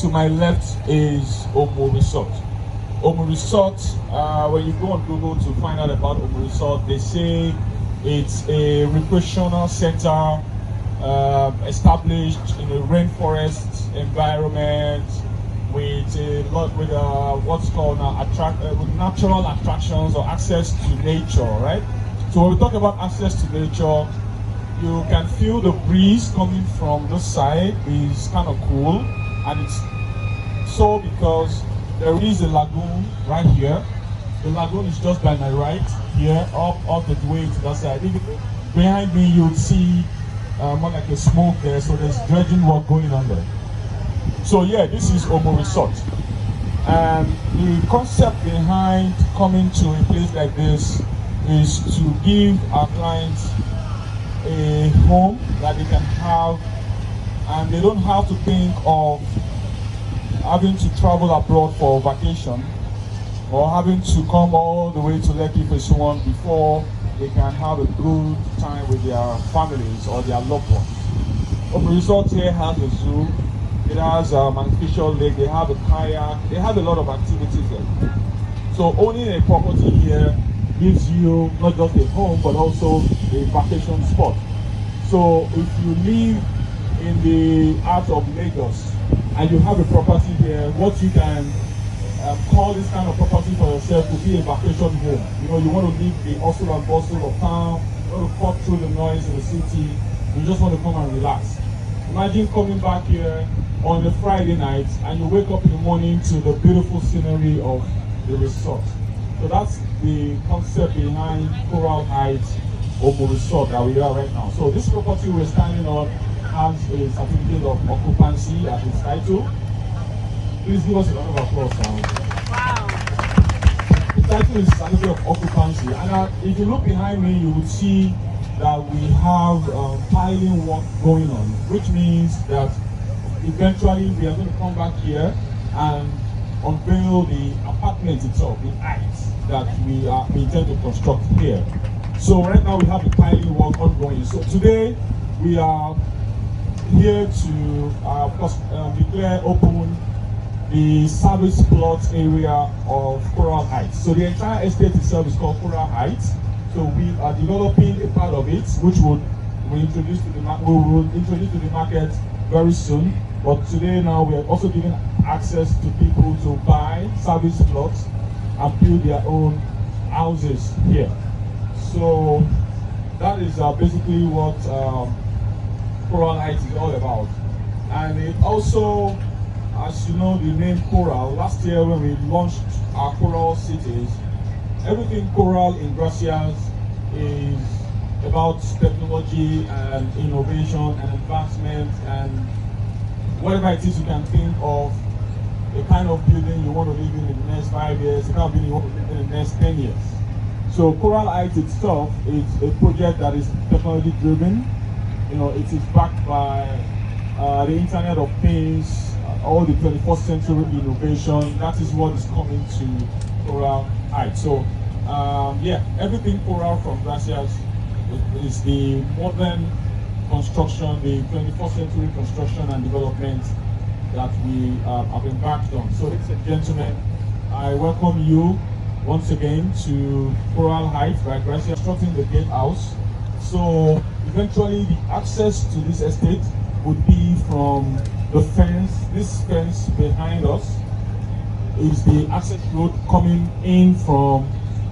To my left is Omo Resort. Omo Resort, when you go on Google to find out about Omo Resort, they say it's a recreational center established in a rainforest environment with a lot with what's called with natural attractions or access to nature, right? So when we talk about access to nature, you can feel the breeze coming from this side is kind of cool, and it's so because there is a lagoon right here. The lagoon is just by my right here, up the way to that side. Behind me, you would see more like a smoke there, so there's dredging work going on there. So yeah, this is Omo Resort. And the concept behind coming to a place like this is to give our clients a home that they can have, and they don't have to think of having to travel abroad for vacation or having to come all the way to Lekki Epe before they can have a good time with their families or their loved ones. Omo Resort here has a zoo, it has an artificial lake, they have a kayak, they have a lot of activities there. So owning a property here gives you not just a home but also a vacation spot. So if you live in the heart of Lagos and you have a property here, what you can call this kind of property for yourself to be a vacation home. You know, you want to leave the hustle and bustle of town, you want to cut through the noise in the city, you just want to come and relax. Imagine coming back here on a Friday night and you wake up in the morning to the beautiful scenery of the resort. So that's the concept behind Coral Heights Omo Resort that we are right now. So this property we're standing on has a certificate of occupancy as its title. Please give us a round of applause now. Wow. The title is certificate of occupancy, and if you look behind me, you will see that we have piling work going on, which means that eventually we are going to come back here and unveil the apartment itself, the heights that we intend to construct here. So right now we have the piling work ongoing. So today we are here to declare open the service plot area of Coral Heights. So the entire estate itself is called Coral Heights. So we are developing a part of it, which we will introduce to the market very soon. But today now we are also giving access to people to buy service plots and build their own houses here. So that is basically what Coral Heights is all about. And it also, as you know, the name Coral, last year when we launched our Coral Cities, everything Coral in Gracias is about technology and innovation and advancement and whatever it is you can think of, the kind of building you want to live in the next 5 years, the kind of building you want to live in the next 10 years. So Coral Heights itself is a project that is technology driven. You know, it is backed by the Internet of Things, all the 21st century innovation. That is what is coming to Coral Heights. So yeah, everything Coral from Gracias is the modern construction, the 21st century construction and development that we have embarked on. So ladies and gentlemen, I welcome you once again to Coral Heights by Gracias, constructing the gatehouse. So eventually the access to this estate would be from the fence. This fence behind us is the access road coming in from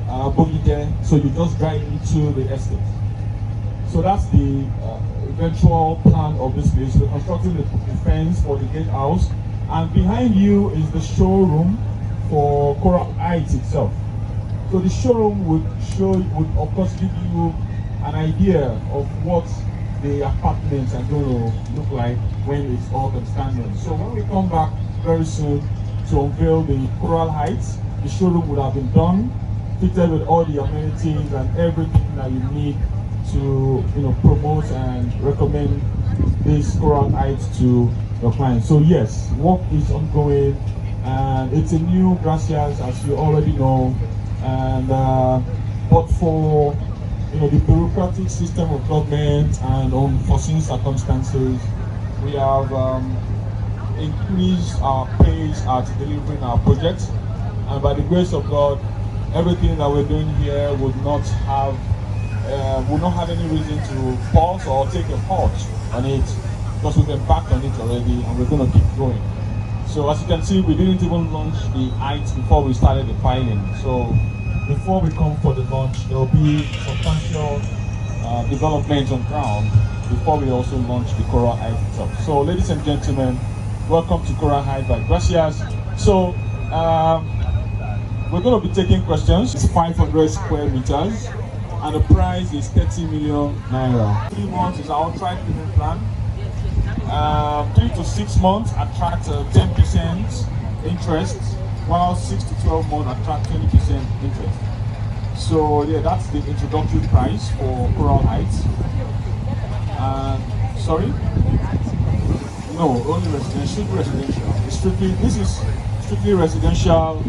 Bogije, so you just drive into the estate. So that's the eventual plan of this place. We're constructing the fence for the gatehouse, and behind you is the showroom for Coral Heights itself. So the showroom would of course give you an idea of what the apartments are going to look like when it's all standing. So when we come back very soon to unveil the Coral Heights, the showroom would have been done, fitted with all the amenities and everything that you need to promote and recommend this Coral Heights to your clients. So yes, work is ongoing, and it's a new Gracias, as you already know, and but for the bureaucratic system of government and unforeseen circumstances, we have increase our pace at delivering our project, and by the grace of God, everything that we're doing here would not have any reason to pause or take a halt on it, because we've embarked on it already and we're going to keep going. So as you can see, we didn't even launch the heights before we started the piling. So before we come for the launch, there will be substantial development on ground before we also launch the Coral Heights itself. So ladies and gentlemen, welcome to Coral Heights by Gracias. So we're going to be taking questions. It's 500 square meters and the price is 30 million naira. 3 months is our outright payment plan. 3 to 6 months attract 10% interest, while 6 to 12 months attract 20% interest. So yeah, that's the introductory price for Coral Heights. Sorry? No, only residential. This is strictly residential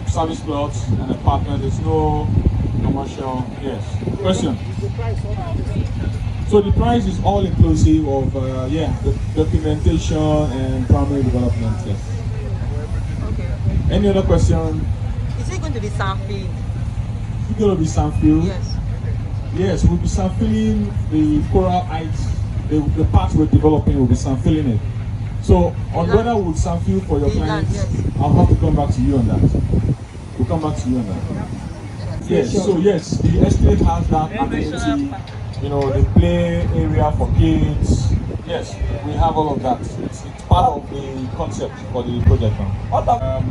service plots and apartment. There's no commercial. Yes. Question. So the price is all inclusive of the documentation and primary development. Yes. Okay. Any other question? Is it going to be sandfield? It's going to be sandfield. Yes. Yes, we'll be sandfilling the Coral Heights. The part we're developing will be sandfilling it. So on whether we'll sandfill for your clients, yes. I'll have to come back to you on that. We'll come back to you on that. Yes. So yes, the estate has that amenity. You know, the play area for kids. Yes, we have all of that. It's part of the concept for the project now. Other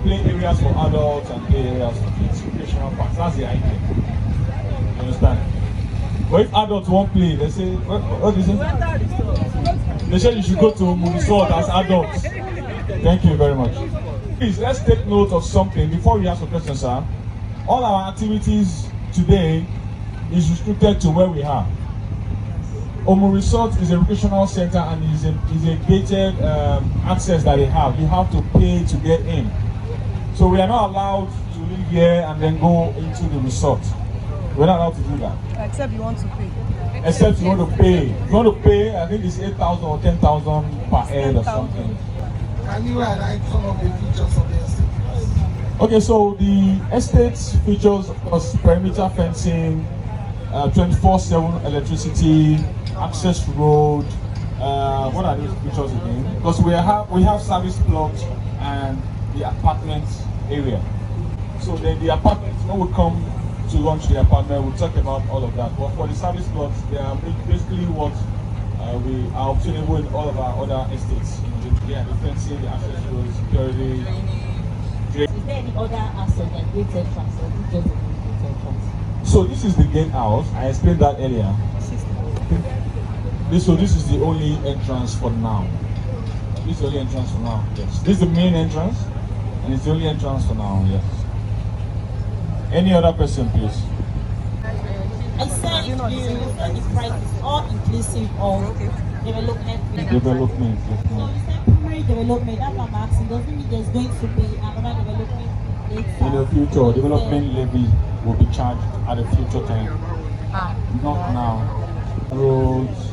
play areas for adults and play areas for kids, recreational parks. That's the idea. You understand? But if adults won't play, they say, what do you say? They say you should go to resort as adults. Thank you very much. Please, let's take note of something before we ask a question, sir. All our activities today is restricted to where we are. Omo Resort is a recreational center and is a gated access that they have. You have to pay to get in. So we are not allowed to live here and then go into the resort. We're not allowed to do that. Except you want to pay. Except you want to pay. If you want to pay, I think it's 8,000 or 10,000 per head or something. Can you highlight some of the features of the estate? Okay, so the estate features perimeter fencing, 24/7 electricity, access road. What are those features again? Because we have service plot and the apartment area. So then the apartment, when we come to launch the apartment, we'll talk about all of that. But for the service plots, they are basically what we are obtainable in all of our other estates. The fencing, the access road, security. Is there any other asset like gate entrance or just the gate entrance? So this is the gatehouse. I explained that earlier. So this is the only entrance for now. This is the only entrance for now. Yes. This is the main entrance, and it's the only entrance for now. Yes. Any other question, please? I said the price is all inclusive of development. Development. So you said primary development. That's what I'm asking. Doesn't mean there's going to be another development later. In the future, development levy will be charged at a future time. Not now. Roads,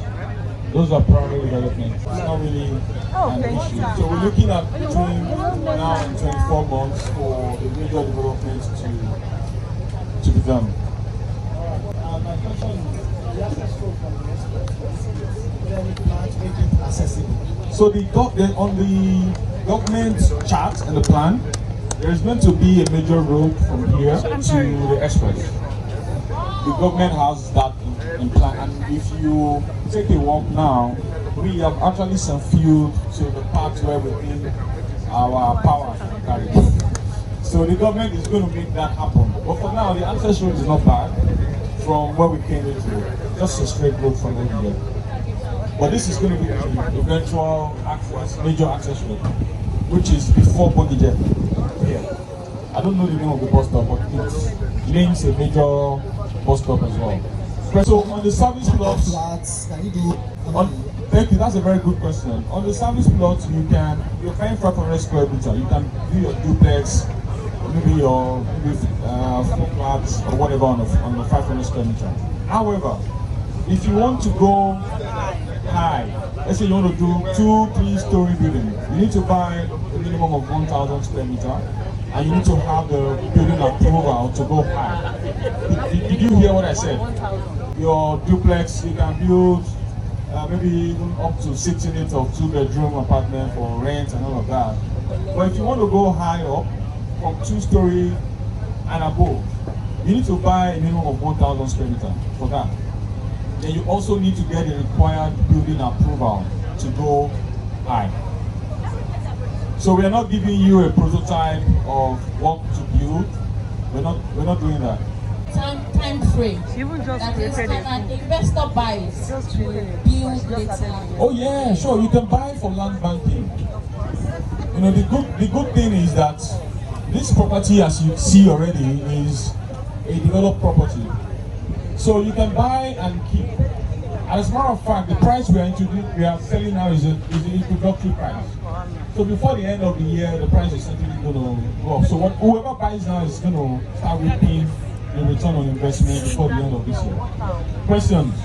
those are primary developments. It's not really an issue. So we're looking at between now and 24 months for the major developments to be done. My question is, the access road from the express, is there any plan to make it accessible? So on the government chart and the plan, there is going to be a major road from here to the express. The government has that in plan, and if you take a walk now, we have actually some fuel to the part where we think our power can carry. So the government is going to make that happen. But for now, the access road is not bad from where we came into, just a straight road from over here. But this is going to be the eventual access, major access road, which is before Bogije here. I don't know the name of the bus stop, but it links a major bus stop as well. So on the service plots, thank you, that's a very good question. On the service plots, you're paying 500 square meter. You can do your duplex, maybe your four flats or whatever on the 500 square meter. However, if you want to go high, let's say you want to do 2-3 story building, you need to buy a minimum of 1,000 square meter, and you need to have the building approval to go high. Did you hear what I said? Your duplex, you can build maybe even up to 6 units of 2-bedroom apartment for rent and all of that. But if you want to go high up, from 2-story and above, you need to buy a minimum of 1,000 square meter for that. Then you also need to get the required building approval to go high. So we are not giving you a prototype of what to build. We're not doing that. Time frame. Even just That is, created can it. an investor buys Just to created build later? Oh yeah, sure. You can buy for land banking. You know, the good thing is that this property, as you see already, is a developed property. So you can buy and keep. As a matter of fact, the price we are selling now is an introductory price. So before the end of the year, the price is certainly going to go up. So whoever buys now is going to start reaping the return on investment before the end of this year. Questions?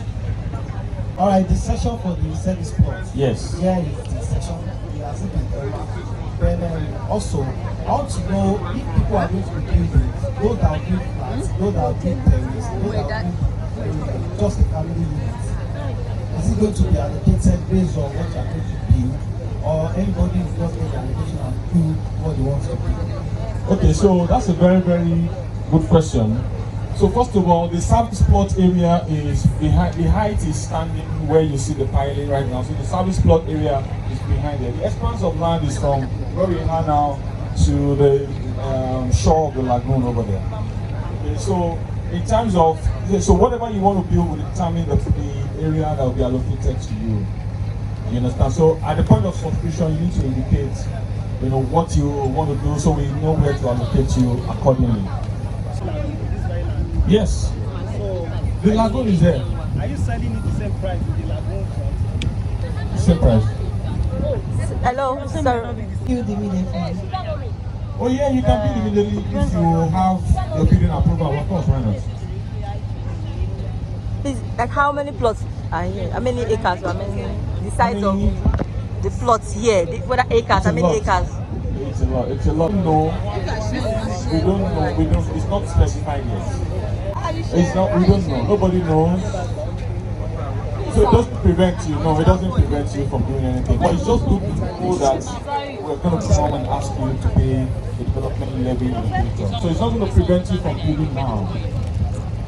All right, the session for the service plot. Yes. Here is the session. It hasn't been done. Then also, I want to know if people are going to be building, those that will build flats, those that will build terrace, those that will build just a family unit. Is it going to be allocated based on what you are going to build, or anybody is just get the allocation and do what they want to build? Okay, so that's a very, very good question. So first of all, the service plot area is behind, the height is standing where you see the piling right now. So the service plot area is behind there. The expanse of land is from where we are now to the shore of the lagoon over there. Okay, so in terms of, so whatever you want to build will determine the area that will be allocated to you. You understand? So at the point of subscription, you need to indicate, you know, what you want to do, so we know where to allocate you accordingly. Yes. So The lagoon is there. are you selling it the same price with the lagoon front? Same price. Hello, sir. Build immediately. Oh yeah, you can build immediately if you have your building approval. Of course, why not? Please, like how many plots are here? How many acres? How many? The size of the plots here. Whether acres? How many acres? It's a lot. It's a lot. No, we don't know. We don't. It's not specified yet. It's not. We don't know. Nobody knows. So it doesn't prevent you. No, it doesn't prevent you from doing anything. But it's just good to know that we're going to come and ask you to pay the development levy in the future. So it's not going to prevent you from building now.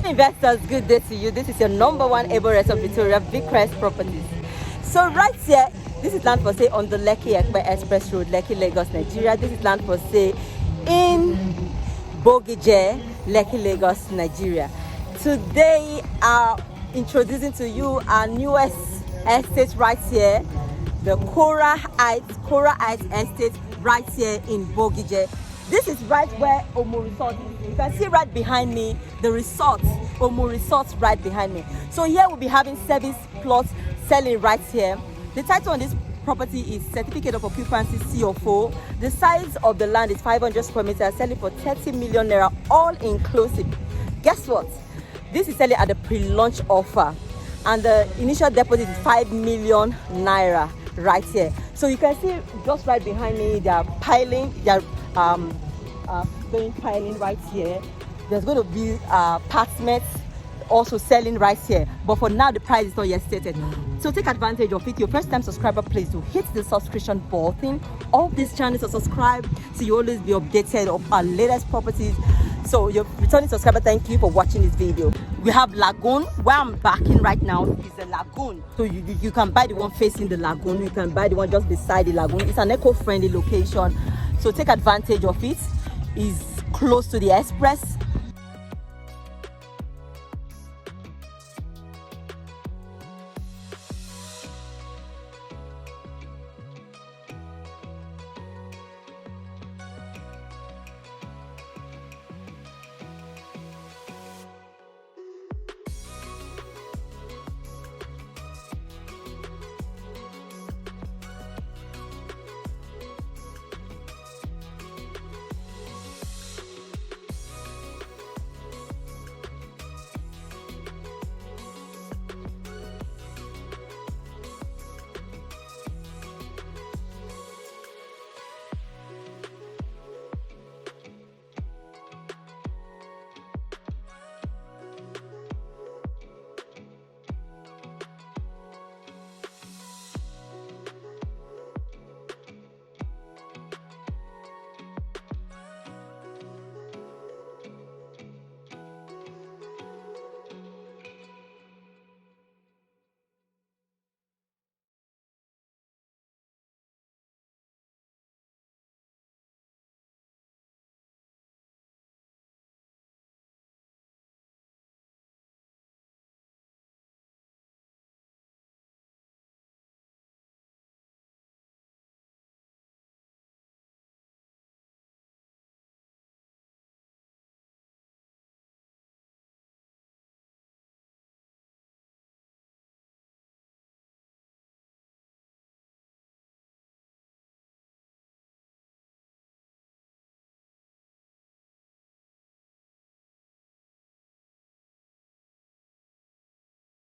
Investors, good day to you. This is your #1 able rest of Victoria, Big Crest Properties. So right here, this is land for sale on the Lekki Epe Express Road, Lekki, Lagos, Nigeria. This is land for sale in Bogije, Lekki, Lagos, Nigeria. Today, introducing to you our newest estate right here, the Kora Heights estate right here in Bogije. This is right where Omo Resort is. You can see right behind me the resort, Omo Resort right behind me. So here we'll be having service plots selling right here. The title on this property is Certificate of Occupancy CO4. The size of the land is 500 square meters, selling for 30 million naira, all inclusive. Guess what? This is selling at the pre-launch offer, and the initial deposit is 5 million naira right here. So you can see just right behind me, they are piling, they are going piling right here. There's going to be apartments also selling right here, but for now the price is not yet stated. So take advantage of it. Your first time subscriber, please do hit the subscription button. All these channels are subscribed, so you always be updated of our latest properties. So your returning subscriber, thank you for watching this video. We have lagoon. Where I'm backing right now is the lagoon. So you can buy the one facing the lagoon, you can buy the one just beside the lagoon. It's an eco-friendly location, so take advantage of it. It's close to the express.